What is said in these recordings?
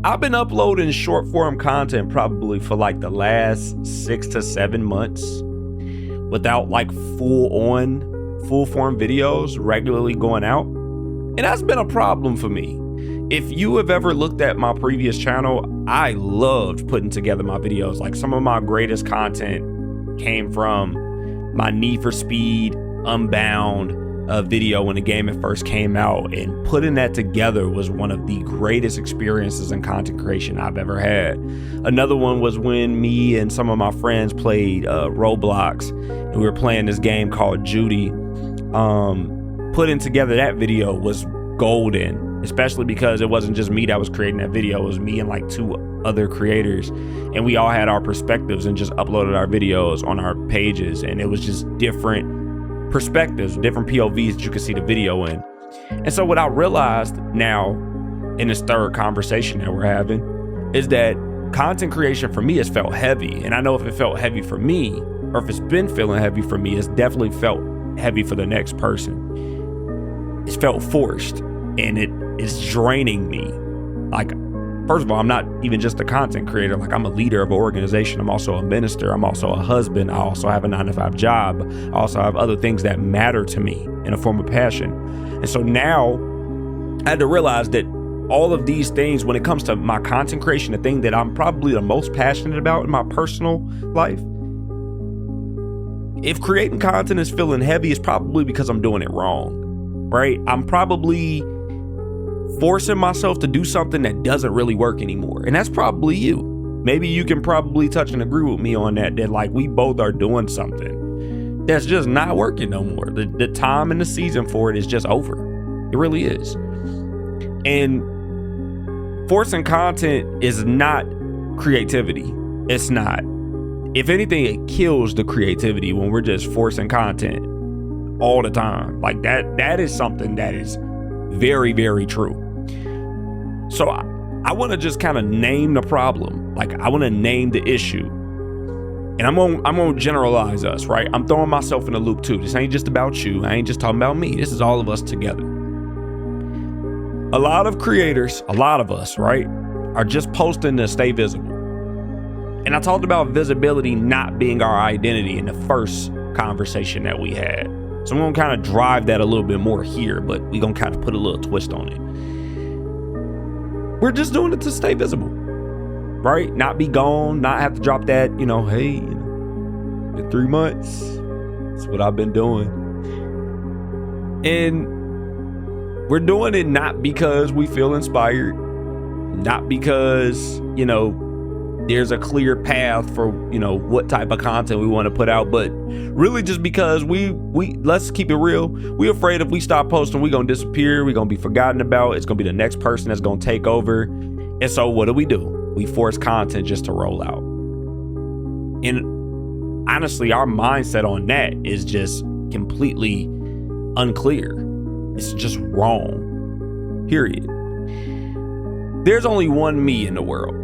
I've been uploading short form content probably for like the last 6 to 7 months without like full form videos regularly going out. And that's been a problem for me. If you have ever looked at my previous channel, I loved putting together my videos. Like some of my greatest content came from my Need for Speed Unbound video when the game it first came out, and putting that together was one of the greatest experiences in content creation I've ever had. Another one was when me and some of my friends played Roblox, and we were playing this game called Judy. Putting together that video was golden, especially because it wasn't just me that was creating that video. It was me and like 2 other creators, and we all had our perspectives and just uploaded our videos on our pages, and it was just different perspectives, different POVs that you could see the video in. And so what I realized now in this third conversation that we're having is that content creation for me has felt heavy. And I know if it felt heavy for me, or if it's been feeling heavy for me, it's definitely felt heavy for the next person. It's felt forced, and it is draining me. Like, first of all, I'm not even just a content creator. Like, I'm a leader of an organization. I'm also a minister. I'm also a husband. I also have a 9-to-5 job. I also have other things that matter to me in a form of passion. And so now I had to realize that all of these things, when it comes to my content creation, the thing that I'm probably the most passionate about in my personal life, if creating content is feeling heavy, it's probably because I'm doing it wrong, right? I'm probably forcing myself to do something that doesn't really work anymore. And that's probably you. Maybe you can probably touch and agree with me on that like we both are doing something that's just not working no more. The time and the season for it is just over. It really is. And forcing content is not creativity. It's not. If anything, it kills the creativity when we're just forcing content all the time. Like that is something that is very, very true. So I want to just kind of name the problem. Like, I want to name the issue, and I'm gonna generalize us, right? I'm throwing myself in the loop too. This ain't just about you. I ain't just talking about me. This is all of us together. A lot of creators, a lot of us, right, are just posting to stay visible. And I talked about visibility not being our identity in the first conversation that we had. So I'm gonna kind of drive that a little bit more here, but we're gonna kind of put a little twist on it. We're just doing it to stay visible, right? Not be gone, not have to drop that, hey, in 3 months, that's what I've been doing. And we're doing it not because we feel inspired, not because, there's a clear path for, what type of content we want to put out, but really just because we let's keep it real. We're afraid if we stop posting, we're going to disappear. We're going to be forgotten about. It's going to be the next person that's going to take over. And so what do? We force content just to roll out. And honestly, our mindset on that is just completely unclear. It's just wrong. Period. There's only one me in the world.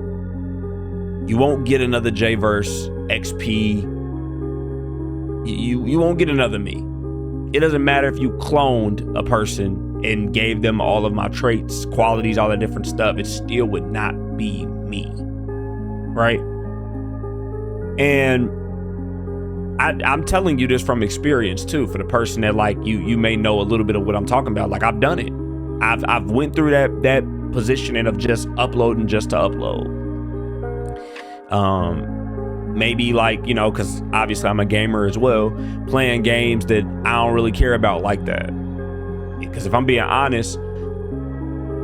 You won't get another J-Verse XP. You won't get another me. It doesn't matter if you cloned a person and gave them all of my traits, qualities, all that different stuff. It still would not be me, right? And I'm telling you this from experience too. For the person that you may know a little bit of what I'm talking about. Like, I've done it. I've went through that positioning of just uploading just to upload. Maybe because obviously I'm a gamer as well, playing games that I don't really care about like that. Because if I'm being honest,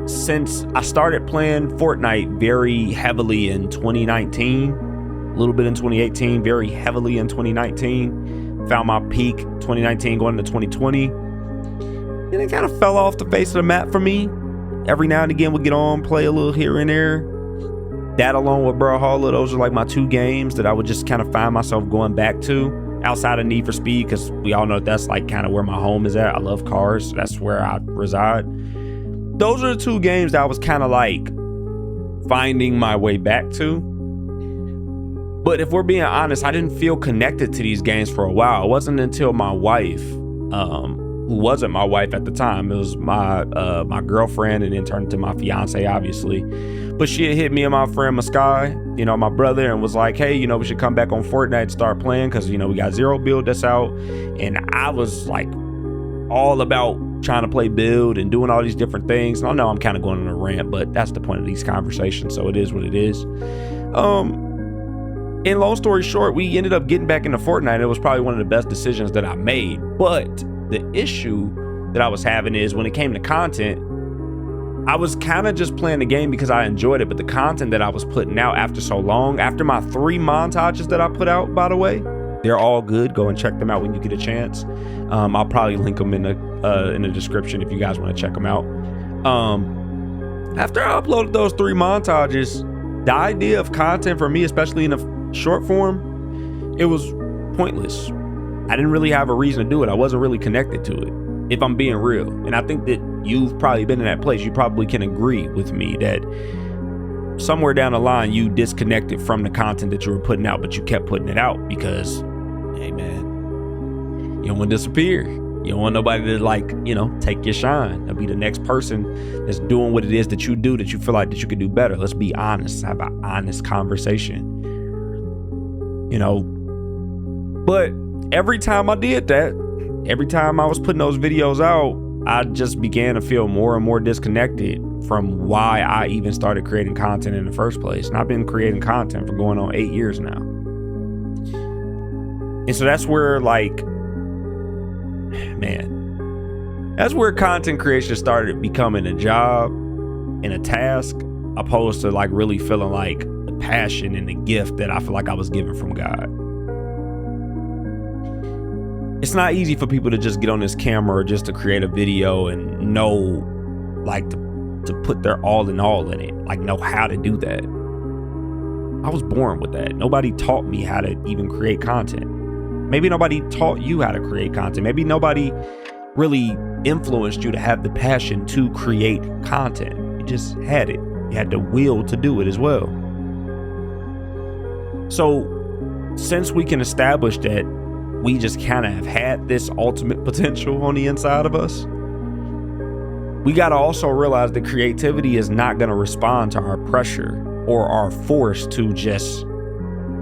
since I started playing Fortnite very heavily in 2019, a little bit in 2018, very heavily in 2019, found my peak 2019 going into 2020, and it kind of fell off the face of the map for me. Every now and again we'll get on, play a little here and there. That along with Brawlhalla, those are like my 2 games that I would just kind of find myself going back to outside of Need for Speed, because we all know that's like kind of where my home is at. I love cars, so that's where I reside. Those are the 2 games that I was kind of like finding my way back to. But if we're being honest, I didn't feel connected to these games for a while. It wasn't until my wife, who wasn't my wife at the time. It was my girlfriend, and then turned into my fiance, obviously. But she had hit me and my friend Maskai, my brother, and was like, hey, we should come back on Fortnite and start playing, because we got Zero Build that's out. And I was like all about trying to play build and doing all these different things. And I know I'm kind of going on a rant, but that's the point of these conversations, so it is what it is. And long story short, we ended up getting back into Fortnite. It was probably one of the best decisions that I made. But the issue that I was having is, when it came to content, I was kind of just playing the game because I enjoyed it. But the content that I was putting out after so long, after my 3 montages that I put out, by the way, they're all good. Go and check them out when you get a chance. I'll probably link them in the description if you guys want to check them out. After I uploaded those 3 montages, the idea of content for me, especially in a short form, it was pointless. I didn't really have a reason to do it. I wasn't really connected to it, if I'm being real. And I think that you've probably been in that place. You probably can agree with me that somewhere down the line you disconnected from the content that you were putting out, but you kept putting it out because, hey man, you don't want to disappear. You don't want nobody to take your shine. That'll be the next person that's doing what it is that you do, that you feel like that you could do better. Let's be honest, have an honest conversation. But every time I did that, every time I was putting those videos out, I just began to feel more and more disconnected from why I even started creating content in the first place. And I've been creating content for going on 8 years now. And so that's where that's where content creation started becoming a job and a task, opposed to really feeling like the passion and the gift that I feel like I was given from God. It's not easy for people to just get on this camera or just to create a video and know to put their all in it, know how to do that. I was born with that. Nobody taught me how to even create content. Maybe nobody taught you how to create content. Maybe nobody really influenced you to have the passion to create content. You just had it. You had the will to do it as well. So since we can establish that we just kind of have had this ultimate potential on the inside of us, we got to also realize that creativity is not going to respond to our pressure or our force to just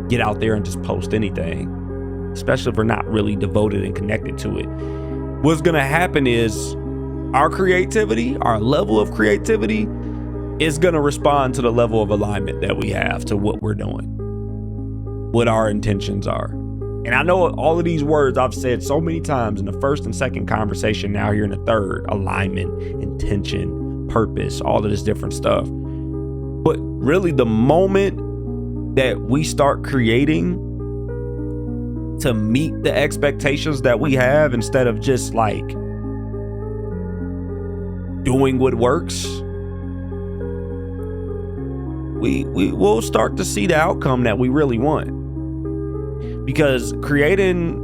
get out there and just post anything, especially if we're not really devoted and connected to it. What's going to happen is our creativity, our level of creativity, is going to respond to the level of alignment that we have to what we're doing, what our intentions are. And I know all of these words I've said so many times in the first and second conversation, now here in the third: alignment, intention, purpose, all of this different stuff. But really, the moment that we start creating to meet the expectations that we have, instead of just doing what works, we will start to see the outcome that we really want. Because creating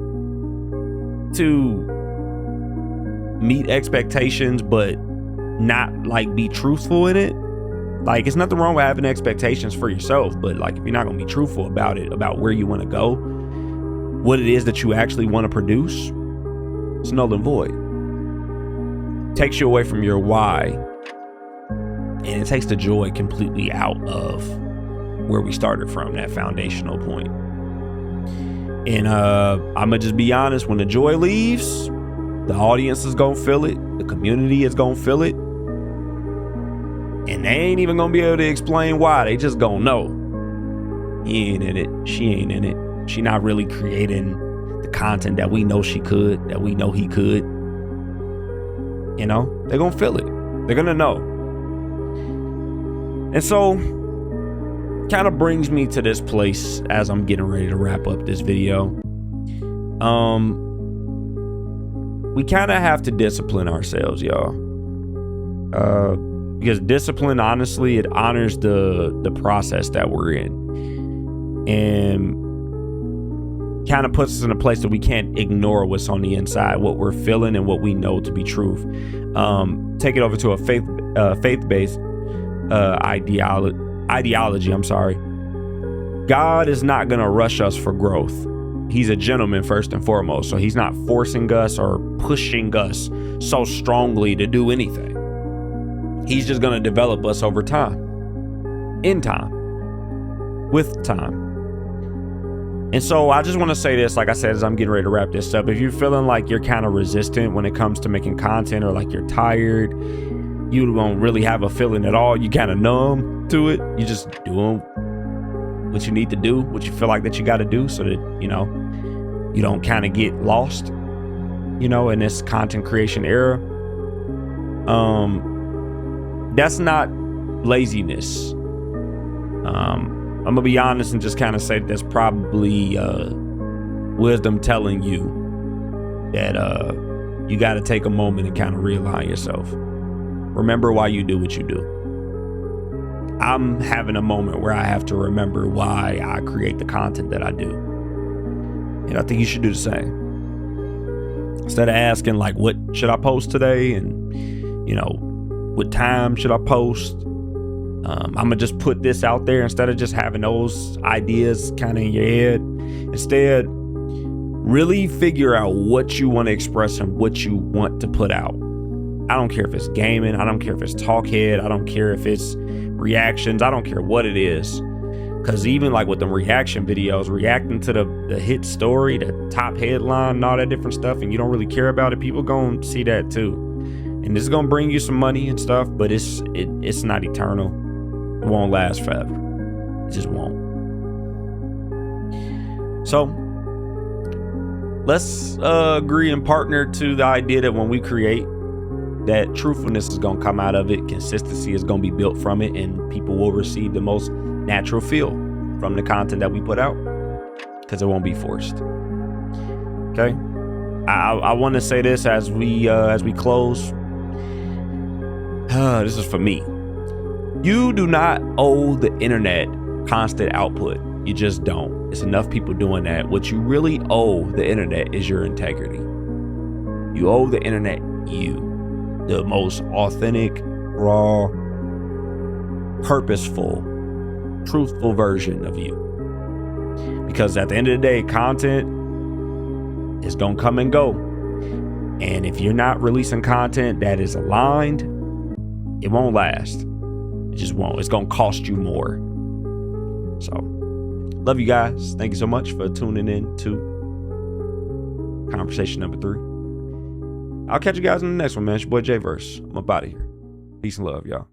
to meet expectations but not be truthful in it, it's nothing wrong with having expectations for yourself, but if you're not going to be truthful about it, about where you want to go, what it is that you actually want to produce, it's null and void. It takes you away from your why, and it takes the joy completely out of where we started from, that foundational point. And I'm gonna just be honest, when the joy leaves, the audience is gonna feel it, the community is gonna feel it, and they ain't even gonna be able to explain why. They just gonna know he ain't in it, she ain't in it, she not really creating the content that we know she could, that we know he could. They're gonna feel it, they're gonna know. And so kind of brings me to this place as I'm getting ready to wrap up this video. We kind of have to discipline ourselves, y'all. Because discipline, honestly, it honors the process that we're in, and kind of puts us in a place that we can't ignore what's on the inside, what we're feeling and what we know to be truth. Take it over to a faith-based ideology. God is not going to rush us for growth. he's a gentleman first and foremost. So he's not forcing us or pushing us so strongly to do anything. He's just going to develop us over time, in time, with time. And so I just want to say this, like I said, as I'm getting ready to wrap this up, if you're feeling like you're kind of resistant when it comes to making content, or like you're tired, you don't really have a feeling at all, you kind of numb to it, you just doing what you need to do, what you feel like that you got to do, so that, you know, you don't kind of get lost, you know, in this content creation era. That's not laziness. I'm gonna be honest and just kind of say that's probably wisdom telling you that you got to take a moment and kind of realign yourself. Remember why you do what you do. I'm having a moment where I have to remember why I create the content that I do. And I think you should do the same. Instead of asking like, what should I post today? And, you know, what time should I post? I'm gonna just put this out there instead of just having those ideas kind of in your head. Instead, really figure out what you want to express and what you want to put out. I don't care if it's gaming. I don't care if it's talk head. I don't care if it's reactions. I don't care what it is. Because even like with the reaction videos, reacting to the hit story, the top headline and all that different stuff, and you don't really care about it, people gonna see that too. And this is gonna bring you some money and stuff, but it's not eternal. It won't last forever. It just won't. So let's agree and partner to the idea that when we create, that truthfulness is going to come out of it. Consistency is going to be built from it, and people will receive the most natural feel from the content that we put out, because it won't be forced. Okay. I want to say this as we close. This is for me. You do not owe the internet constant output. You just don't. It's enough people doing that. What you really owe the internet is your integrity. You owe the internet you, the most authentic, raw, purposeful, truthful version of you. Because at the end of the day, content is going to come and go. And if you're not releasing content that is aligned, it won't last. It just won't. It's going to cost you more. So, love you guys. Thank you so much for tuning in to conversation number 3. I'll catch you guys in the next one, man. It's your boy J-Verse. I'm up out of here. Peace and love, y'all.